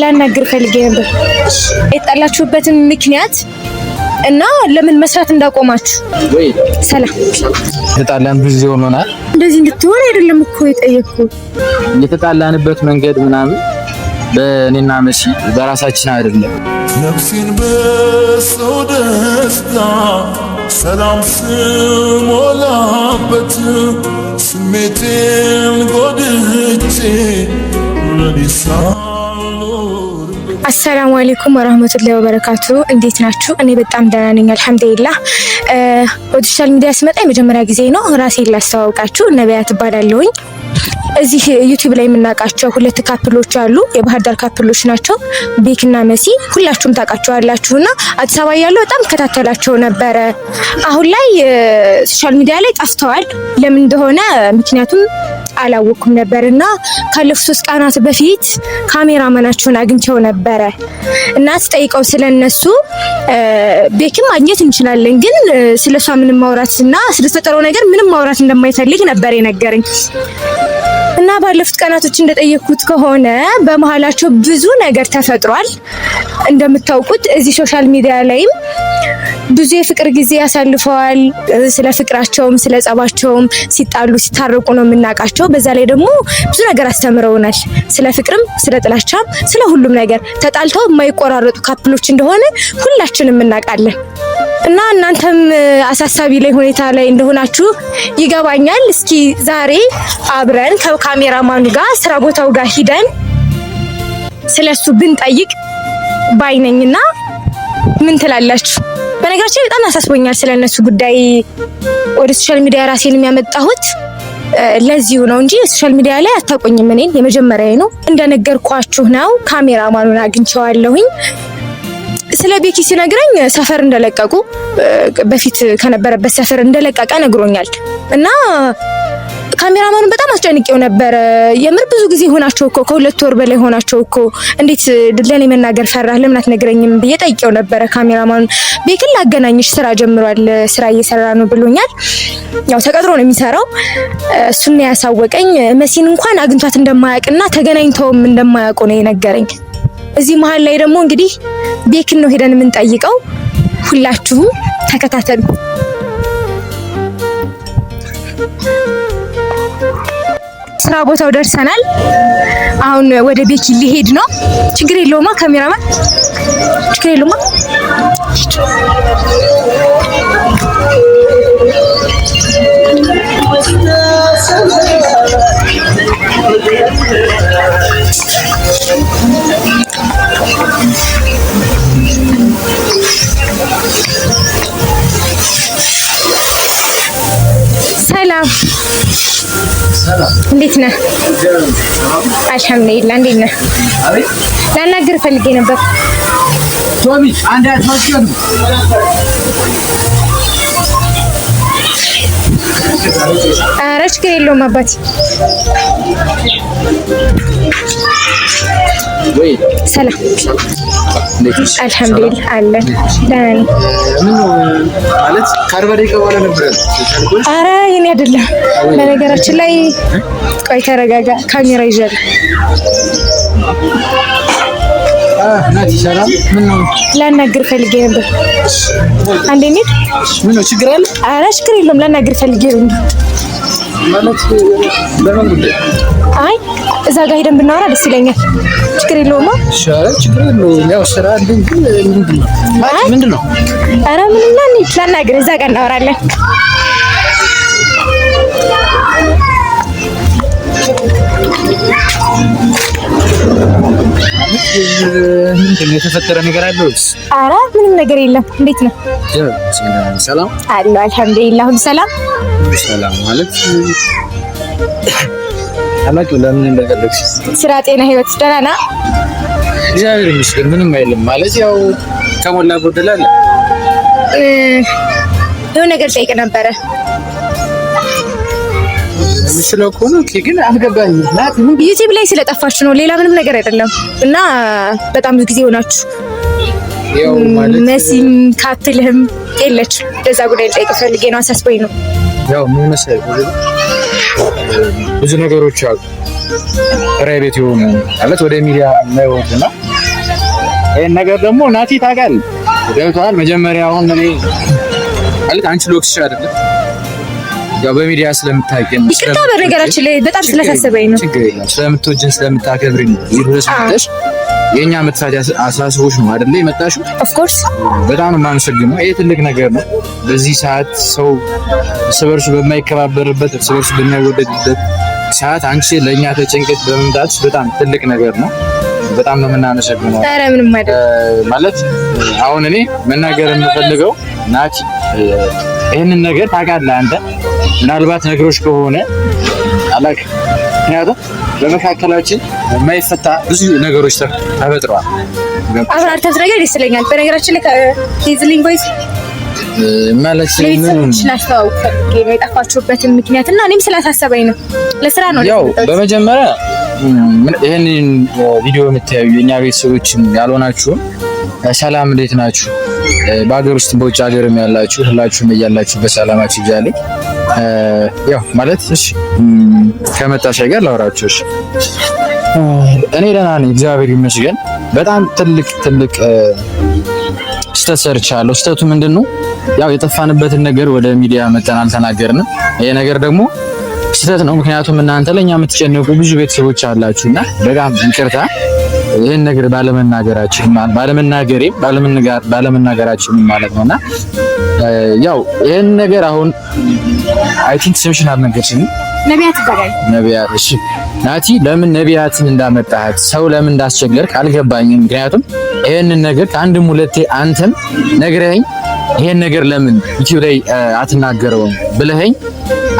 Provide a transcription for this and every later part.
ላናግር ፈልጌ ነበር። የጣላችሁበትን ምክንያት እና ለምን መስራት እንዳቆማችሁ። ሰላም ተጣላን ብዙ ሆኖናል። እንደዚህ እንድትሆን አይደለም እኮ የጠየቅኩ። የተጣላንበት መንገድ ምናምን በእኔና መሲ በራሳችን አይደለም። ነፍሴን በሰው ደስታ ሰላም ስሞላበት ስሜቴን ጎድቼ አሰላሙ አለይኩም ወራህመቱላሂ ወበረካቱ። እንዴት ናችሁ? እኔ በጣም ደህና ነኝ አልሐምዱሊላህ። ወደ ሶሻል ሚዲያ ስመጣ የመጀመሪያ ጊዜ ነው። ራሴን ላስተዋውቃችሁ፣ ነቢያት እባላለሁኝ። እዚህ ዩቲዩብ ላይ የምናውቃቸው ሁለት ካፕሎች አሉ። የባህር ዳር ካፕሎች ናቸው፣ ቤክና መሲ። ሁላችሁም ታውቃቸዋላችሁና አዲስ አበባ ያለው በጣም ከታተላቸው ነበረ። አሁን ላይ ሶሻል ሚዲያ ላይ ጠፍተዋል። ለምን እንደሆነ ምክንያቱም አላወኩም ነበርና ካለፉት 3 ቀናት በፊት ካሜራማናቸውን አግኝቸው ነበረ እና ስጠይቀው ስለነሱ ቤክም ማግኘት እንችላለን፣ ግን ስለሷ ምንም ማውራትና ስለተፈጠረው ነገር ምንም ማውራት እንደማይፈልግ ነበር የነገረኝ። እና ባለፉት ቀናቶች እንደጠየቅኩት ከሆነ በመሃላቸው ብዙ ነገር ተፈጥሯል። እንደምታውቁት እዚህ ሶሻል ሚዲያ ላይም ብዙ የፍቅር ጊዜ ያሳልፈዋል። ስለ ፍቅራቸውም ስለ ጸባቸውም ሲጣሉ ሲታረቁ ነው የምናውቃቸው። በዛ ላይ ደግሞ ብዙ ነገር አስተምረውናል። ስለ ፍቅርም ስለ ጥላቻም ስለ ሁሉም ነገር ተጣልተው የማይቆራረጡ ካፕሎች እንደሆነ ሁላችንም እናውቃለን። እና እናንተም አሳሳቢ ላይ ሁኔታ ላይ እንደሆናችሁ ይገባኛል። እስኪ ዛሬ አብረን ከካሜራማኑ ጋር ስራ ቦታው ጋር ሂደን ስለሱ ብንጠይቅ ባይነኝና ምን ትላላችሁ? በነገራችን በጣም አሳስቦኛል ስለነሱ ጉዳይ። ወደ ሶሻል ሚዲያ ራሴን የሚያመጣሁት ለዚሁ ነው እንጂ ሶሻል ሚዲያ ላይ አታውቁኝም። እኔን የመጀመሪያዬ ነው። እንደነገርኳችሁ ነው ካሜራማኑን አግኝቼዋለሁኝ። ስለ ቤኪ ሲነግረኝ ሰፈር እንደለቀቁ በፊት ከነበረበት ሰፈር እንደለቀቀ ነግሮኛል። እና ካሜራማኑን በጣም አስጨንቄው ነበር። የምር ብዙ ጊዜ ሆናቸው እኮ ከ2 ወር በላይ ሆናቸው እኮ እንዴት ለኔ መናገር ፈራህ ለምን አትነግረኝም ብዬ ጠይቄው ነበር ካሜራማኑን። ቤኪን ላገናኝሽ ስራ ጀምሯል፣ ስራ እየሰራ ነው ብሎኛል። ያው ተቀጥሮ ነው የሚሰራው። እሱን ያሳወቀኝ መሲን እንኳን አግኝቷት እንደማያውቅና ተገናኝተውም እንደማያውቁ ነው የነገረኝ። እዚህ መሃል ላይ ደግሞ እንግዲህ ቤኪን ነው ሄደን የምንጠይቀው። ሁላችሁም ተከታተሉ። ስራ ቦታው ደርሰናል። አሁን ወደ ቤኪ ሊሄድ ነው። ችግር የለውማ ካሜራማን፣ ችግር የለውማ። ሰላም እንዴት ነህ? አልሐምዱሊላህ። እንዴት ነህ? ላናግር ፈልጌ ነበር። ቶሚ አንድ አትወስጂው? ኧረ ችግር የለውም አባቴ። ሰላም አልሐምዱሊላህ አለ። ማለት ካርባ ደቂቃ በኋላ ነበር። ኧረ የኔ አይደለም። በነገራችን ላይ ቆይ ተረጋጋ፣ ካሜራ ይዣለሁ። ናቲ ሰላም፣ ምን ነው? ላናግር ፈልጌ ነበር። አንዴ እንሂድ። ምን ነው ችግር አለ? ኧረ ችግር የለውም። ላናግር ፈልጌ ነው። ማለት በምን ጉዳይ? አይ እዛ ጋር ሄደን ብናወራ ደስ ይለኛል። ችግር የለውም። ችግር የለውም። ያው ስራ እንደኝ ግን ምንድን ነው? ኧረ ምንም ነው። እንሂድ፣ ላናግር። እዛ ጋር እናወራለን። ምንድነው የተፈጠረ ነገር አለ ወይስ? ኧረ ምንም ነገር የለም። እንዴት ነው? ሰላም አለ አልሐምዱሊላህ። ሁሉ ሰላም ሰላም። ማለት አላውቅም ለምን እንደፈለግሽ። ስራ፣ ጤና፣ ህይወት ደህና ነህ? እግዚአብሔር ይመስገን ምንም አይልም። ማለት ያው ከሞላ ጎደል አለ። የሆነ ነገር ጠይቅ ነበረ ምስለው እኮ ነው ግን አልገባኝም። ዩቲዩብ ላይ ስለጠፋችሁ ነው፣ ሌላ ምንም ነገር አይደለም። እና በጣም ብዙ ጊዜ ሆናችሁ ያው ማለት መሲም ካፕልህም የለችም። ለዛ ጉዳይ ጠይቅ ፈልጌ ነው። አሳስቦኝ ነው። ያው ምን መሰለህ ብዙ ነገሮች አሉ ፕራይቬት የሆኑ ማለት ወደ ሚዲያ የማይወጡና ይሄን ነገር ደግሞ ናቲ ታውቃለህ ገብቶሃል። መጀመሪያ አሁን እኔ ማለት አንቺ ሎክስ አይደለም ያው በሚዲያ ስለምታውቂኝ ይቅርታ፣ በነገራችን ላይ በጣም ስለታሰበኝ ነው። ችግር የለም ስለምትወጂን ስለምታከብሪኝ ይድረስ ማለት የኛ መጥፋት አሳስቦሽ ነው አይደል የመጣሽው? ኦፍ ኮርስ በጣም ነው የማመሰግነው። ይሄ ትልቅ ነገር ነው። በዚህ ሰዓት ሰው እርስ በርሱ በማይከባበርበት እርስ በርሱ በማይወደድበት ሰዓት አንቺ ለኛ ተጨንቀሽ በመምጣትሽ በጣም ትልቅ ነገር ነው። በጣም ነው የምናመሰግነው። ኧረ ምንም አይደለም። ማለት አሁን እኔ መናገር የምፈልገው ናቲ ይሄንን ነገር ታውቃለህ አንተ ምናልባት ነገሮች ከሆነ አላውቅም። ምክንያቱም በመካከላችን የማይፈታ ብዙ ነገሮች ተፈጥረዋል። አብራርተህ ነገር ይስለኛል። በነገራችን ላይ ከዲዝሊንግ ቮይስ ማለት ምን ስላስተዋውቅ የጠፋችሁበትን ምክንያት እና እኔም ስላሳሰበኝ ነው። ለስራ ነው። ያው በመጀመሪያ ይሄንን ቪዲዮ የምታዩ የኛ ቤተሰቦችን ያልሆናችሁም ሰላም እንዴት ናችሁ? በአገር ውስጥ በውጭ ሀገርም ያላችሁ ሁላችሁም እያላችሁ በሰላማችሁ ይዛልኝ። ያው ማለት እሺ ከመጣሽ ጋር ላወራችሁ። እሺ እኔ ደህና ነኝ እግዚአብሔር ይመስገን። በጣም ትልቅ ስህተት ሰርቻለሁ። ስህተቱ ምንድነው? ያው የጠፋንበትን ነገር ወደ ሚዲያ መጠን አልተናገርንም። ይሄ ነገር ደግሞ ስህተት ነው። ምክንያቱም እናንተ ለኛ የምትጨነቁ ብዙ ቤተሰቦች አላችሁና በጣም ይቅርታ ይሄን ነገር ባለመናገራችን ማለት ነውና ያው ይሄን ነገር አሁን አይ ቲንክ ስምሽን አልነገርሽኝም። ነቢያት ይባላል። ነቢያት። እሺ ናቲ ለምን ነቢያትን እንዳመጣሃት ሰው ለምን እንዳስቸገርክ አልገባኝም። ምክንያቱም ይሄንን ነገር ከአንድም ሁለቴ አንተም ነግረኸኝ ይሄን ነገር ለምን ዩቲዩብ ላይ አትናገረውም ብለኸኝ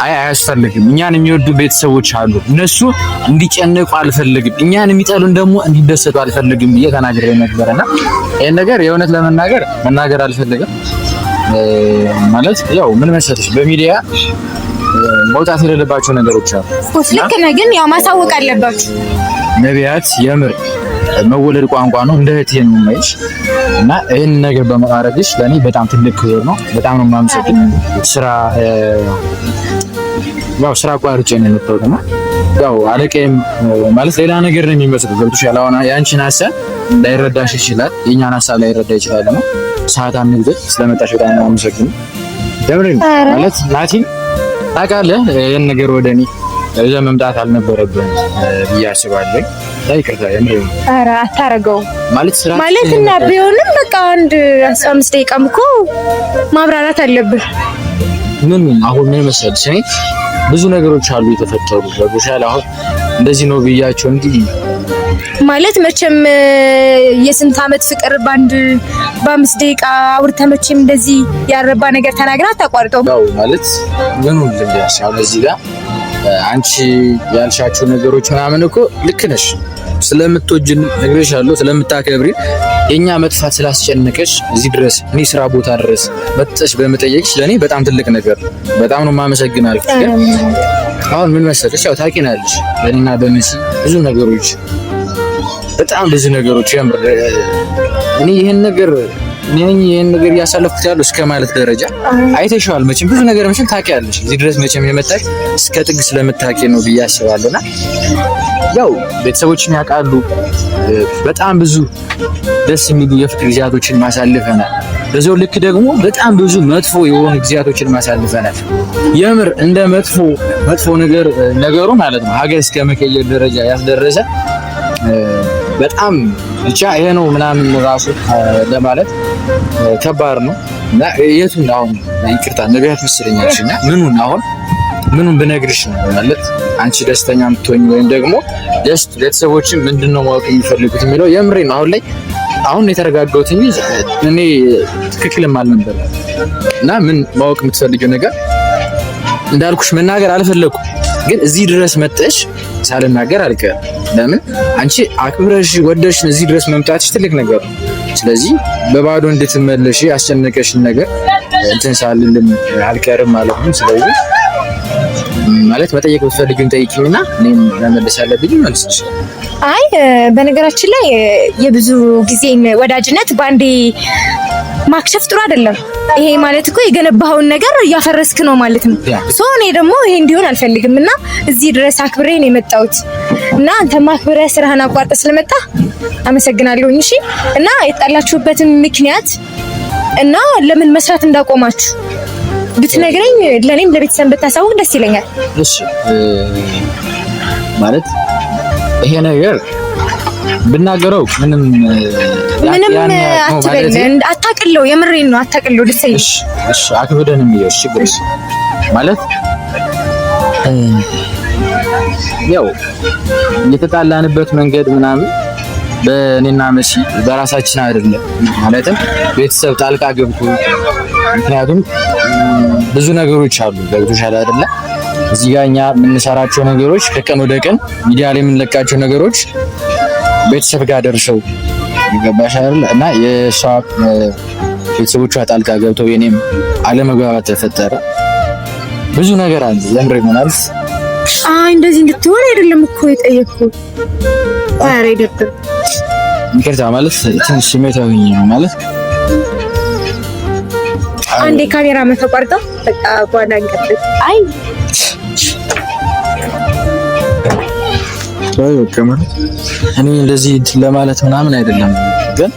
አይ አያስፈልግም፣ እኛን የሚወዱ ቤተሰቦች አሉ፣ እነሱ እንዲጨነቁ አልፈልግም፣ እኛን የሚጠሉን ደግሞ እንዲደሰቱ አልፈልግም ብዬ ተናግሬ ነበርና ይሄን ነገር የእውነት መናገር አልፈልግም። ማለት ያው ምን መሰለሽ በሚዲያ መውጣት የሌለባቸው ነገሮች አሉ። ልክ ነህ፣ ግን ያው ማሳወቅ አለባችሁ። ነቢያት የምር መወለድ ቋንቋ ነው። እንደ እህቴ ነው የማይሽ እና ይሄን ነገር በማድረግሽ ለኔ በጣም ትልቅ ክብር ነው። በጣም ነው የማመሰግነው። ስራ ቋርጬ ነው የመጣሁት እና ያው አለቀም ማለት ሌላ ነገር ነው የሚመስለው። ገብቶሻል? አሁን ያንቺን ሀሳብ ላይረዳሽ ይችላል፣ የኛን ሀሳብ ላይረዳ ይችላል ነው ሰዓት አንግድ ስለመጣሽ በጣም ነው የማመሰግነው። ደምረኝ ማለት ናቲ ታውቃለህ፣ ይሄን ነገር ወደ እኔ እዛ መምጣት አልነበረብህም ብዬ አስባለሁ። ይቅርታ የምሬን። ኧረ አታረገውም ማለት እና ቢሆንም በቃ አንድ 15 ደቂቃም እኮ ማብራራት አለብህ። ምን አሁን ምን መሰለሽ ብዙ ነገሮች አሉ የተፈጠሩ በጉሻል አሁን እንደዚህ ነው ብያቸው እንዲህ ማለት መቼም የስንት ዓመት ፍቅር በ5 ደቂቃ አውርተህ መቼም እንደዚህ ያረባ ነገር ተናግራ አታቋርጠው። ያው ማለት ምኑ ልንገርሽ አሁን እዚህ ጋር አንቺ ያልሻቸው ነገሮች ምናምን እኮ ልክ ነሽ። ስለምትወጂን ነግሬሻለሁ፣ ስለምታከብሪ የኛ መጥፋት ስላስጨነቀሽ እዚህ ድረስ እኔ ስራ ቦታ ድረስ መጥተሽ በመጠየቅሽ ለኔ በጣም ትልቅ ነገር ነው። በጣም ነው የማመሰግናለሁ። አሁን ምን መሰለሽ ያው ታውቂናለሽ ለኔና በመሲ ብዙ ነገሮች በጣም ብዙ ነገሮች ያምር እኔ ይሄን ነገር እያሳለፍኩት ያለው እስከ ማለት ደረጃ አይተሽዋል። መቼም ብዙ ነገር መቼም ታውቂያለሽ። እዚህ ድረስ መቼም የመጣሽ እስከ ጥግ ስለምታውቂ ነው ብዬ አስባለሁና ያው ቤተሰቦችን ያውቃሉ። በጣም ብዙ ደስ የሚሉ የፍቅር ጊዜያቶችን ማሳልፈናል። በዛው ልክ ደግሞ በጣም ብዙ መጥፎ የሆኑ ጊዜያቶችን ማሳልፈናል። የምር እንደ መጥፎ ነገሩ ማለት ነው ሀገር እስከ መቀየር ደረጃ ያስደረሰ በጣም ብቻ ይሄ ነው ምናምን ራሱ ለማለት ከባድ ነው እና የቱን አሁን ይቅርታ ነቢያት መስለኛልሽ እና ምኑን ብነግርሽ ነው ማለት አንቺ ደስተኛ የምትሆኝ ወይም ደግሞ ጀስት ቤተሰቦችን ምንድነው ማወቅ የሚፈልጉት የሚለው የምሬ ነው። አሁን የተረጋጋሁት እንጂ እኔ ትክክልም አልነበረም እና ምን ማወቅ የምትፈልጊው ነገር እንዳልኩሽ መናገር አልፈለኩም፣ ግን እዚህ ድረስ መጥተሽ ሳልናገር አልቀርም። ለምን አንቺ አክብረሽ ወደሽ እዚህ ድረስ መምጣትሽ ትልቅ ነገር ነው። ስለዚህ በባዶ እንድትመለሽ ያስጨነቀሽን ነገር እንትን ሳልልም አልቀርም ማለት ነው። ስለዚህ ማለት መጠየቅ ብትፈልጊውን ጠይቂኝና እኔም መመለስ ያለብኝ መልስሽ። አይ በነገራችን ላይ የብዙ ጊዜ ወዳጅነት ባንዴ ማክሸፍ ጥሩ አይደለም። ይሄ ማለት እኮ የገነባኸውን ነገር እያፈረስክ ነው ማለት ነው። ሶ እኔ ደግሞ ይሄ እንዲሆን አልፈልግም እና እዚህ ድረስ አክብሬ ነው የመጣሁት እና አንተ ማክብረህ ስራህን አቋርጠህ ስለመጣ አመሰግናለሁ። እሺ እና የጣላችሁበትን ምክንያት እና ለምን መስራት እንዳቆማችሁ ብትነግረኝ ለኔም ለቤተሰብ ብታሳውቅ ደስ ይለኛል። እሺ ማለት ይሄ ነገር ብናገረው ምንም አትበል፣ አታቅለው። የምሬን ነው፣ አታቅለው። ደስ ይለኝ። እሺ አክብደን የሚለው ችግር ማለት ያው የተጣላንበት መንገድ ምናምን በእኔና መሲ በራሳችን አይደለም። ማለትም ቤተሰብ ጣልቃ ገብቶ ምክንያቱም ብዙ ነገሮች አሉ ገብቶሻል አይደለ? እዚህ ጋር እኛ የምንሰራቸው ነገሮች ከቀን ወደ ቀን ሚዲያ ላይ የምንለቃቸው ነገሮች ቤተሰብ ጋር ደርሰው ይገባሽ አይደል? እና የሷ ቤተሰቦቿ ጣልቃ ገብተው የኔም አለመግባባት ተፈጠረ። ብዙ ነገር አለ የምሬ ማለት እንደዚህ እንድትሆን አይደለም እኮ የጠየቅኩት። ኧረ ይደብር። ይቅርታ ማለት ትንሽ ስሜታዊ ነው ማለት አንዴ ካሜራ ተቋርጦ በቃ ጓዳ እንቀጥል። አይ እኔ እንደዚህ ለማለት ምናምን አይደለም፣ ግን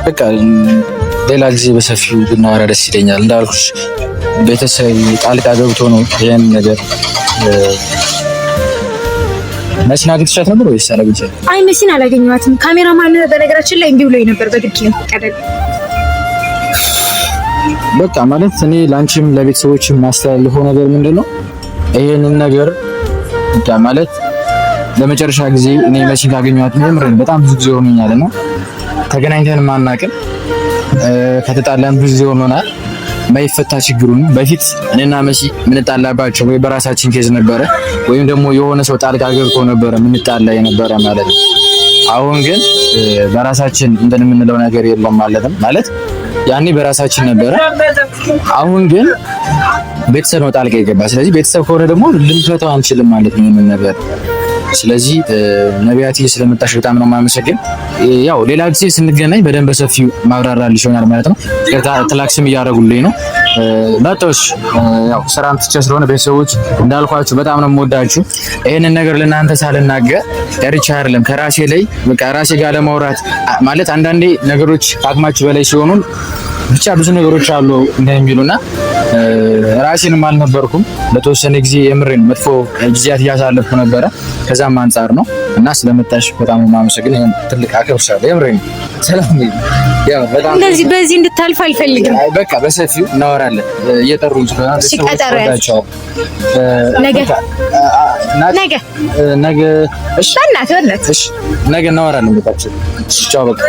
በቃ ሌላ ጊዜ በሰፊው ብናወራ ደስ ይለኛል። እንዳልኩሽ ቤተሰብ ጣልቃ ገብቶ ነው ይሄን ነገር መሲን አግኝተሻት ነበር ወይስ አላገኘሻትም? አይ መሲን አላገኘኋትም። ካሜራማን በነገራችን ላይ እምቢ ብሎኝ ነበር በግድ ነው ቀደል። በቃ ማለት እኔ ላንቺም ለቤተሰቦችም ማስተላልፈው ነገር ምንድነው ይሄንን ነገር በቃ ማለት ለመጨረሻ ጊዜ እኔ መሲን ካገኘኋት ምንም በጣም ብዙ ጊዜ ሆኖኛልና ተገናኝተን ማናቀም ከተጣላን ብዙ ጊዜ ሆኖናል። ማይፈታ ችግሩን በፊት እኔና መሲ ምንጣላባቸው ወይ በራሳችን ኬዝ ነበረ ወይም ደግሞ የሆነ ሰው ጣልቃ ገብቶ ነበረ ምንጣላ የነበረ ማለት ነው። አሁን ግን በራሳችን እንትን የምንለው ነገር የለም ማለት ያኔ በራሳችን ነበረ። አሁን ግን ቤተሰብ ነው ጣልቃ የገባ። ስለዚህ ቤተሰብ ከሆነ ደግሞ ልንፈታው አንችልም ማለት ነው ይሄንን ነገር። ስለዚህ ነቢያትዬ ስለመጣሽ በጣም ነው የማመሰግን። ያው ሌላ ጊዜ ስንገናኝ በደንብ በሰፊው ማብራራልሽ ይሆናል ማለት ነው። ትላክስም እያደረጉልኝ ነው መጣሽ። ያው ስራም ትቼ ስለሆነ ቤተሰቦች እንዳልኳችሁ በጣም ነው የምወዳችሁ። ይሄንን ነገር ለእናንተ ሳልናገር ቀርቼ አይደለም ከራሴ ላይ በቃ ራሴ ጋር ለማውራት ማለት አንዳንዴ ነገሮች ከአቅማችሁ በላይ ሲሆኑ ብቻ ብዙ ነገሮች አሉ እንደሚሉና ራሴንም አልነበርኩም ለተወሰነ ጊዜ የምሬን መጥፎ ጊዜያት እያሳለፍኩ ነበረ። ከዛም አንፃር ነው እና ስለመጣሽ በጣም ማመሰግን። ይሄን ትልቅ አከብርሻለሁ የምሬን። ሰላም ያው በጣም እንደዚህ በዚህ እንድታልፍ አልፈልግም። በቃ በሰፊው እናወራለን። እየጠሩኝ ስለሆነ ሲቀጠራቸው ነገ እሺ፣ በእናትህ እሺ፣ ነገ እናወራለን። በቃ ቻው በቃ